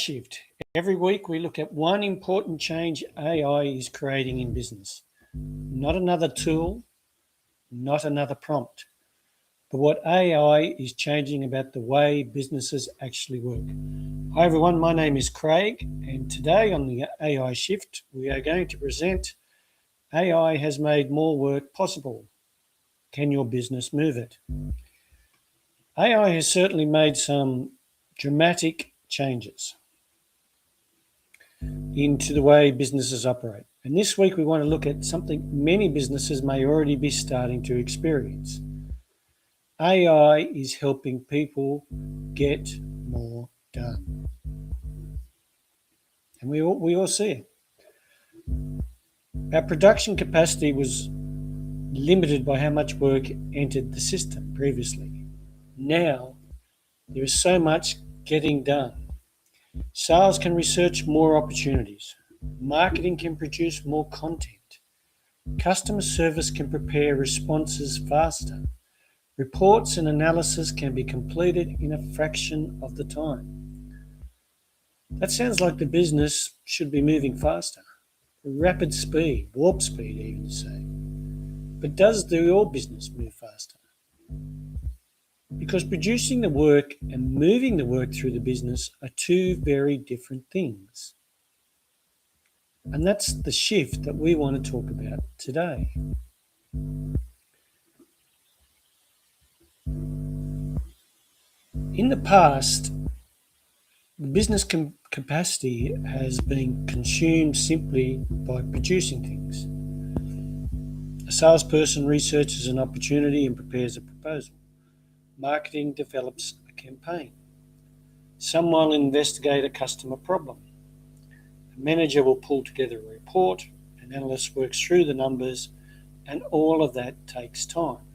Shift. Every week we look at one important change AI is creating in business. Not another tool, not another prompt, but what AI is changing about the way businesses actually work. Hi everyone, my name is Craig, and today on the AI Shift we are going to present AI has made more work possible. Can your business move it? AI has certainly made some dramatic changes into the way businesses operate. And this week we want to look at something many businesses may already be starting to experience. AI is helping people get more done. And we all see it. Our production capacity was limited by how much work entered the system previously. Now, there is so much getting done. Sales can research more opportunities. Marketing can produce more content. Customer service can prepare responses faster. Reports and analysis can be completed in a fraction of the time. That sounds like the business should be moving faster. Rapid speed, warp speed even to say. But does your business move faster? Because producing the work and moving the work through the business are two very different things. And that's the shift that we want to talk about today. In the past, the business capacity has been consumed simply by producing things. A salesperson researches an opportunity and prepares a proposal. Marketing develops a campaign. Someone will investigate a customer problem. A manager will pull together a report. An analyst works through the numbers, and all of that takes time.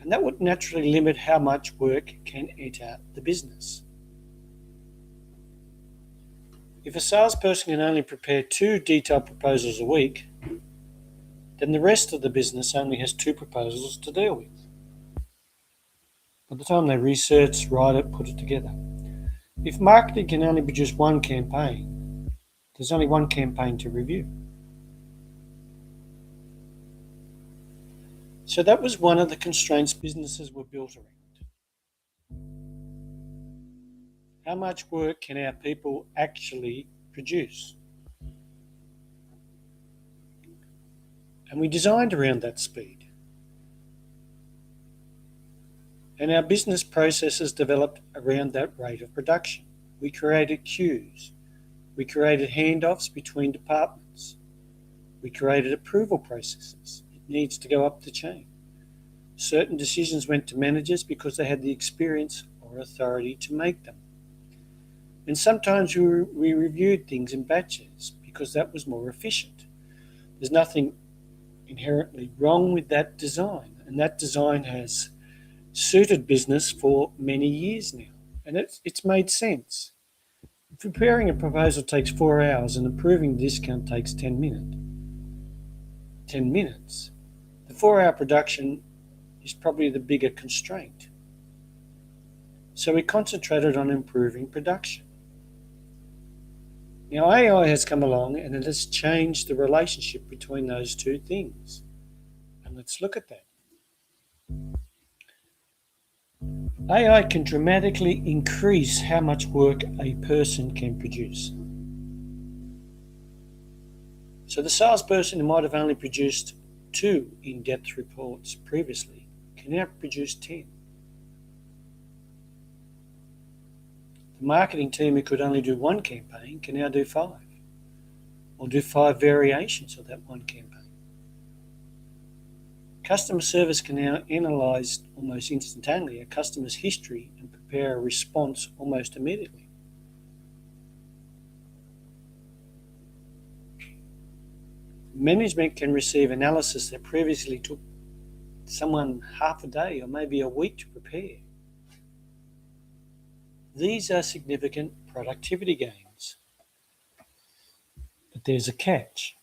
And that would naturally limit how much work can enter the business. If a salesperson can only prepare 2 detailed proposals a week, then the rest of the business only has 2 proposals to deal with. By the time they research, write it, put it together. If marketing can only produce 1 campaign, there's only 1 campaign to review. So that was one of the constraints businesses were built around. How much work can our people actually produce? And we designed around that speed. And our business processes developed around that rate of production. We created queues. We created handoffs between departments. We created approval processes. It needs to go up the chain. Certain decisions went to managers because they had the experience or authority to make them. And sometimes we reviewed things in batches because that was more efficient. There's nothing inherently wrong with that design, and that design has suited business for many years now, and it's made sense. If preparing a proposal takes 4 hours and approving the discount takes 10 minutes, the 4-hour production is probably the bigger constraint. So we concentrated on improving production. Now AI has come along and it has changed the relationship between those two things. And let's look at that. AI can dramatically increase how much work a person can produce. So the salesperson who might have only produced 2 in-depth reports previously can now produce 10. The marketing team who could only do 1 campaign can now do 5, or do 5 variations of that 1 campaign. Customer service can now analyse almost instantaneously a customer's history and prepare a response almost immediately. Management can receive analysis that previously took someone half a day or maybe a week to prepare. These are significant productivity gains. But there's a catch.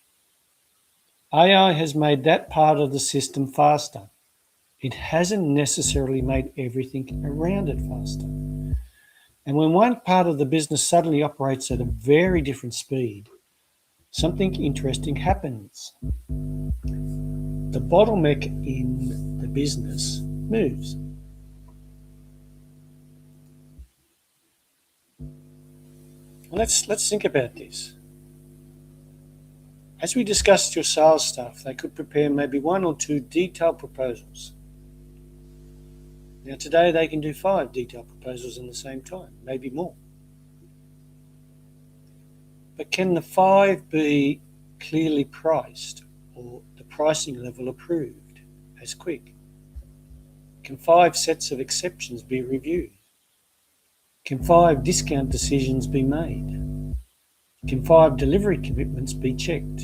AI has made that part of the system faster. It hasn't necessarily made everything around it faster. And when one part of the business suddenly operates at a very different speed, something interesting happens. The bottleneck in the business moves. Let's think about this. As we discussed your sales staff, they could prepare maybe 1 or 2 detailed proposals. Now today they can do 5 detailed proposals in the same time, maybe more. But can the 5 be clearly priced or the pricing level approved as quick? Can 5 sets of exceptions be reviewed? Can 5 discount decisions be made? Can 5 delivery commitments be checked?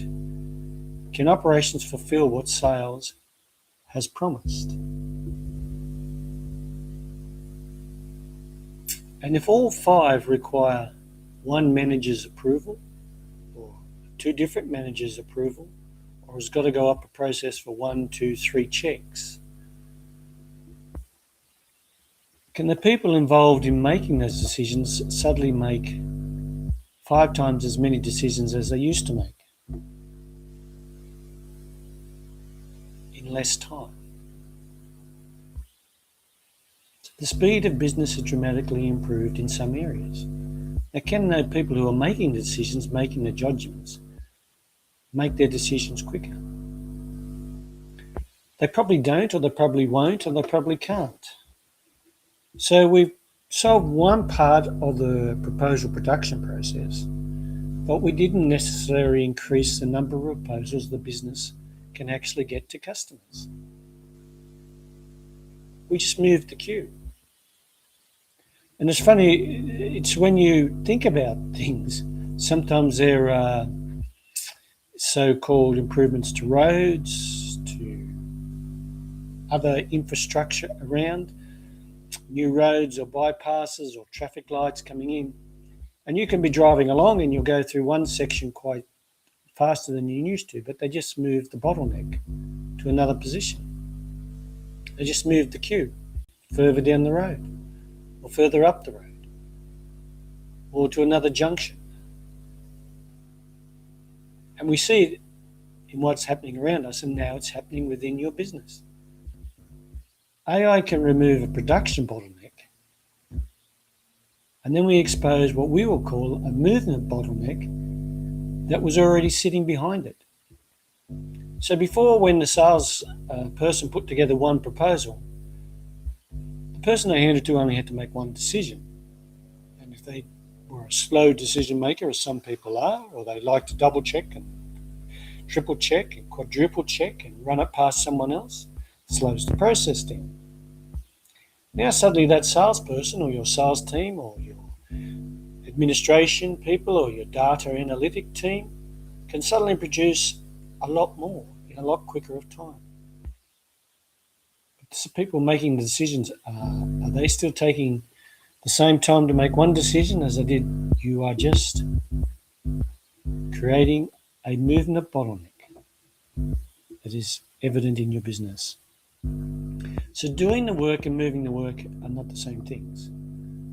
Can operations fulfill what sales has promised? And if all 5 require 1 manager's approval, or 2 different managers' approval, or has got to go up a process for 1, 2, 3 checks, can the people involved in making those decisions suddenly make 5 times as many decisions as they used to make in less time? The speed of business has dramatically improved in some areas. Now, can the people who are making the decisions, making the judgments, make their decisions quicker? They probably don't, or they probably won't, or they probably can't. So we've solved one part of the proposal production process, but we didn't necessarily increase the number of proposals the business can actually get to customers. We just moved the queue. And it's funny, it's when you think about things, sometimes there are so-called improvements to roads, to other infrastructure around, new roads or bypasses or traffic lights coming in. And you can be driving along and you'll go through one section quite faster than you used to, but they just moved the bottleneck to another position. They just moved the queue further down the road or further up the road or to another junction. And we see it in what's happening around us, and now it's happening within your business. AI can remove a production bottleneck, and then we expose what we will call a movement bottleneck that was already sitting behind it. So before, when the sales person put together one proposal, the person they handed to only had to make one decision. And if they were a slow decision maker, as some people are, or they like to double check and triple check and quadruple check and run it past someone else, slows the process down. Now suddenly that salesperson or your sales team or your administration people or your data analytic team can suddenly produce a lot more in a lot quicker of time. But the people making the decisions, are they still taking the same time to make one decision as they did? You are just creating a movement bottleneck that is evident in your business. So doing the work and moving the work are not the same things.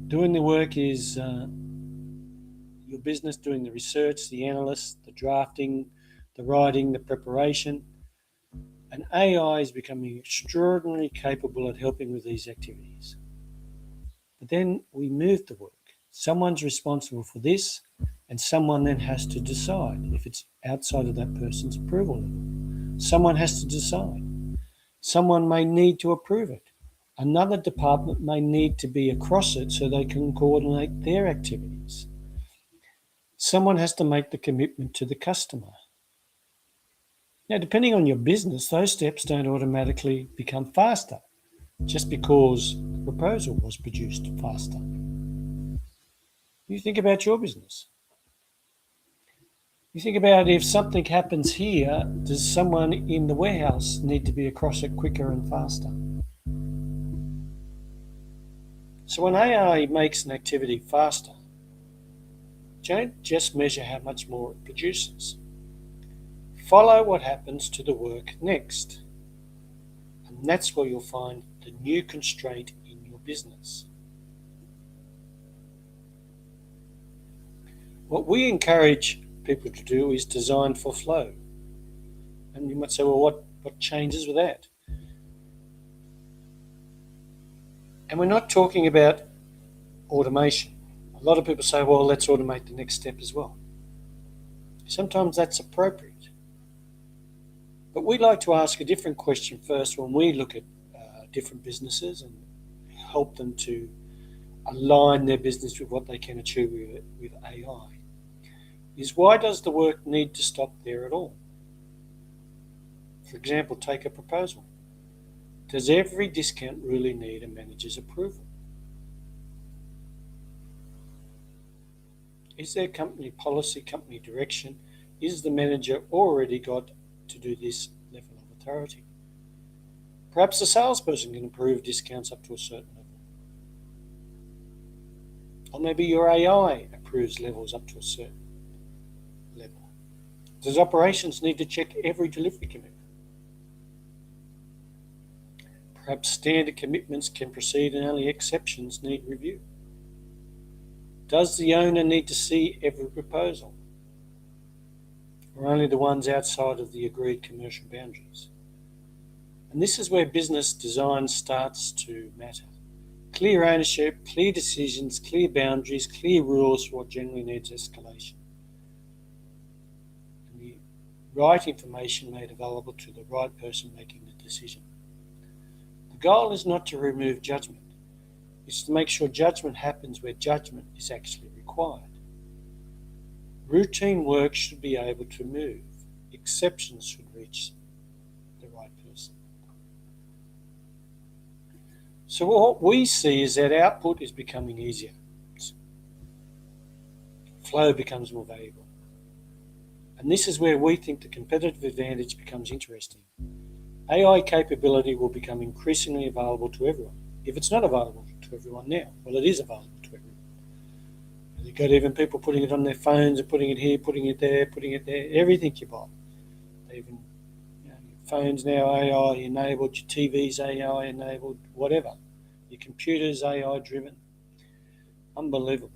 Doing the work is your business doing the research, the analyst, the drafting, the writing, the preparation. And AI is becoming extraordinarily capable at helping with these activities. But then we move the work. Someone's responsible for this, and someone then has to decide if it's outside of that person's approval level. Someone has to decide. Someone may need to approve it. Another department may need to be across it so they can coordinate their activities. Someone has to make the commitment to the customer. Now, depending on your business, those steps don't automatically become faster just because the proposal was produced faster. You think about your business. You think about if something happens here, does someone in the warehouse need to be across it quicker and faster? So when AI makes an activity faster, don't just measure how much more it produces. Follow what happens to the work next. And that's where you'll find the new constraint in your business. What we encourage people to do is design for flow. And you might say, well, what changes with that? And we're not talking about automation. A lot of people say, well, let's automate the next step as well. Sometimes that's appropriate. But we like to ask a different question first when we look at different businesses and help them to align their business with what they can achieve with AI. Is why does the work need to stop there at all? For example, take a proposal. Does every discount really need a manager's approval? Is there company policy, company direction? Is the manager already got to do this level of authority? Perhaps the salesperson can approve discounts up to a certain level. Or maybe your AI approves levels up to a certain level. Does operations need to check every delivery commitment? Perhaps standard commitments can proceed and only exceptions need review. Does the owner need to see every proposal, or only the ones outside of the agreed commercial boundaries? And this is where business design starts to matter. Clear ownership, clear decisions, clear boundaries, clear rules for what generally needs escalation. And the right information made available to the right person making the decision. The goal is not to remove judgment. It's to make sure judgment happens where judgment is actually required. Routine work should be able to move. Exceptions should reach the right person. So what we see is that output is becoming easier. Flow becomes more valuable. And this is where we think the competitive advantage becomes interesting. AI capability will become increasingly available to everyone. If it's not available to everyone now, well, it is available to everyone. You've got even people putting it on their phones and putting it here, putting it there, everything you buy. Even your phones now AI enabled, your TV's AI enabled, whatever. Your computer's AI driven. Unbelievable.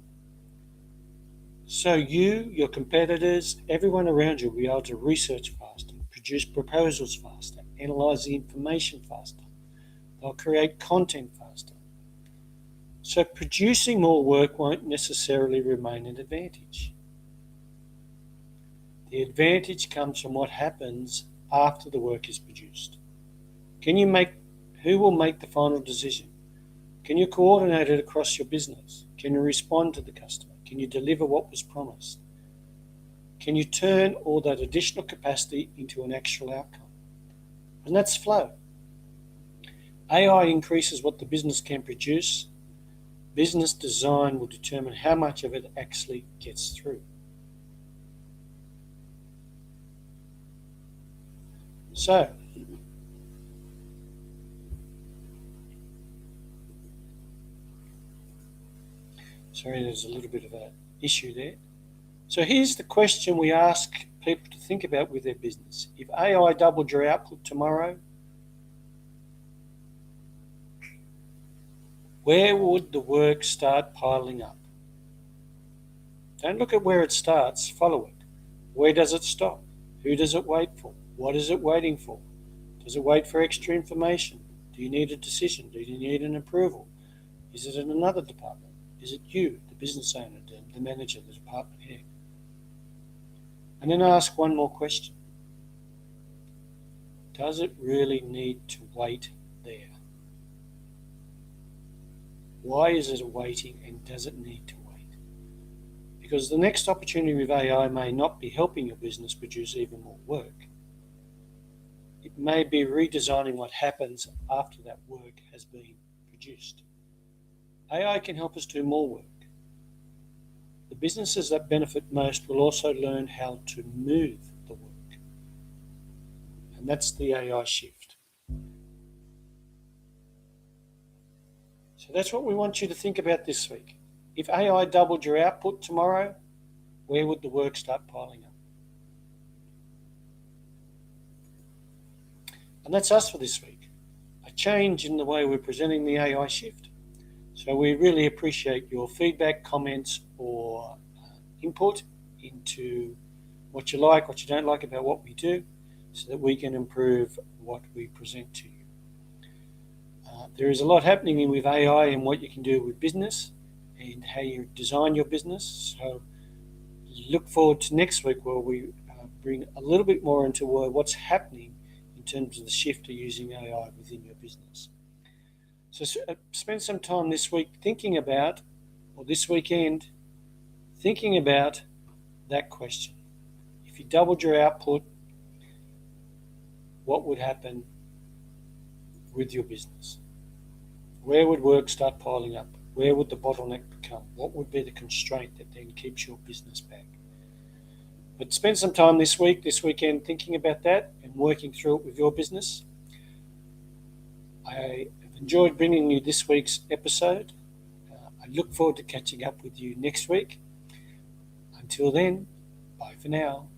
So you, your competitors, everyone around you will be able to research faster, produce proposals faster, analyse the information faster. They'll create content faster. So producing more work won't necessarily remain an advantage. The advantage comes from what happens after the work is produced. Who will make the final decision? Can you coordinate it across your business? Can you respond to the customer? Can you deliver what was promised? Can you turn all that additional capacity into an actual outcome? And that's flow. AI increases what the business can produce. Business design will determine how much of it actually gets through. So, sorry, there's a little bit of an issue there. So here's the question we ask people to think about with their business. If AI doubled your output tomorrow, where would the work start piling up? Don't look at where it starts, follow it. Where does it stop? Who does it wait for? What is it waiting for? Does it wait for extra information? Do you need a decision? Do you need an approval? Is it in another department? Is it you, the business owner, the manager, the department head? And then ask one more question. Does it really need to wait there? Why is it waiting, and does it need to wait? Because the next opportunity with AI may not be helping your business produce even more work. It may be redesigning what happens after that work has been produced. AI can help us do more work. The businesses that benefit most will also learn how to move the work. And that's the AI shift. So that's what we want you to think about this week. If AI doubled your output tomorrow, where would the work start piling up? And that's us for this week. A change in the way we're presenting the AI shift. So we really appreciate your feedback, comments, or input into what you like, what you don't like about what we do, so that we can improve what we present to you. There is a lot happening with AI and what you can do with business and how you design your business. So look forward to next week where we bring a little bit more into what's happening in terms of the shift to using AI within your business. So spend some time this week thinking about, or this weekend, thinking about that question. If you doubled your output, what would happen with your business? Where would work start piling up? Where would the bottleneck become? What would be the constraint that then keeps your business back? But spend some time this weekend, thinking about that and working through it with your business. I have enjoyed bringing you this week's episode. I look forward to catching up with you next week. Until then, bye for now.